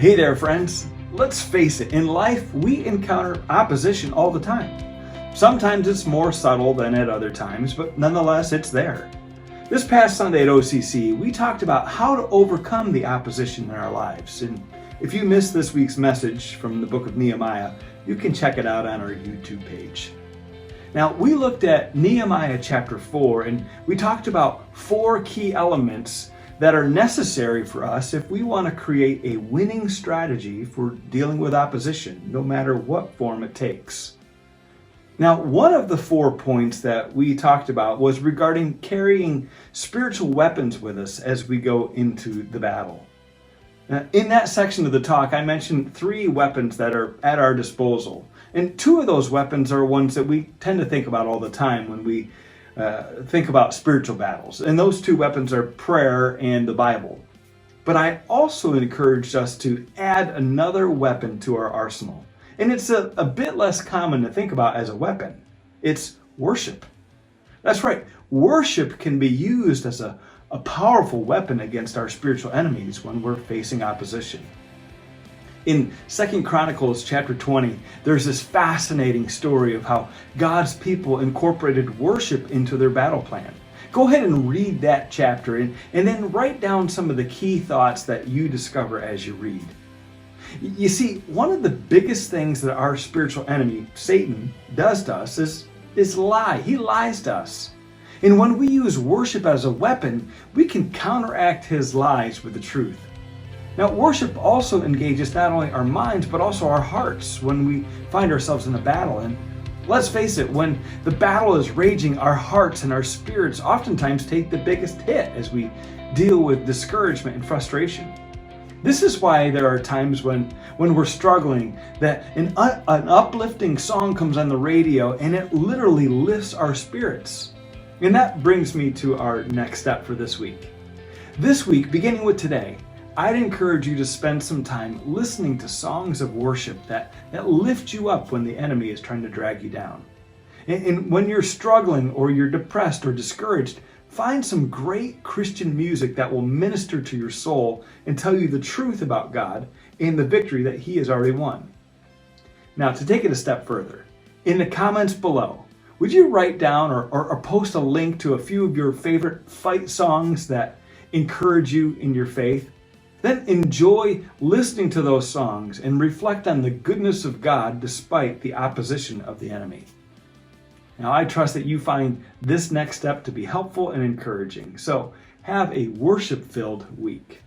Hey there, friends. Let's face it, in life we encounter opposition all the time. Sometimes it's more subtle than at other times, but nonetheless it's there. This past Sunday at OCC, we talked about how to overcome the opposition in our lives. And if you missed this week's message from the book of Nehemiah, you can check it out on our YouTube page. Now, we looked at Nehemiah chapter 4, and we talked about 4 key elements that are necessary for us if we want to create a winning strategy for dealing with opposition, no matter what form it takes. Now, one of the 4 points that we talked about was regarding carrying spiritual weapons with us as we go into the battle. Now, in that section of the talk, I mentioned 3 weapons that are at our disposal. And 2 of those weapons are ones that we tend to think about all the time when we think about spiritual battles. And those 2 weapons are prayer and the Bible. But I also encouraged us to add another weapon to our arsenal. And it's a bit less common to think about as a weapon. It's worship. That's right. Worship can be used as a powerful weapon against our spiritual enemies when we're facing opposition. In 2 Chronicles chapter 20, there's this fascinating story of how God's people incorporated worship into their battle plan. Go ahead and read that chapter and then write down some of the key thoughts that you discover as you read. You see, one of the biggest things that our spiritual enemy, Satan, does to us is lie. He lies to us. And when we use worship as a weapon, we can counteract his lies with the truth. Now, worship also engages not only our minds, but also our hearts when we find ourselves in a battle. And let's face it, when the battle is raging, our hearts and our spirits oftentimes take the biggest hit as we deal with discouragement and frustration. This is why there are times when we're struggling that an uplifting song comes on the radio and it literally lifts our spirits. And that brings me to our next step for this week. This week, beginning with today, I'd encourage you to spend some time listening to songs of worship that lift you up when the enemy is trying to drag you down. And when you're struggling or you're depressed or discouraged, find some great Christian music that will minister to your soul and tell you the truth about God and the victory that He has already won. Now, to take it a step further, in the comments below, would you write down or post a link to a few of your favorite fight songs that encourage you in your faith? Then enjoy listening to those songs and reflect on the goodness of God despite the opposition of the enemy. Now, I trust that you find this next step to be helpful and encouraging. So have a worship-filled week.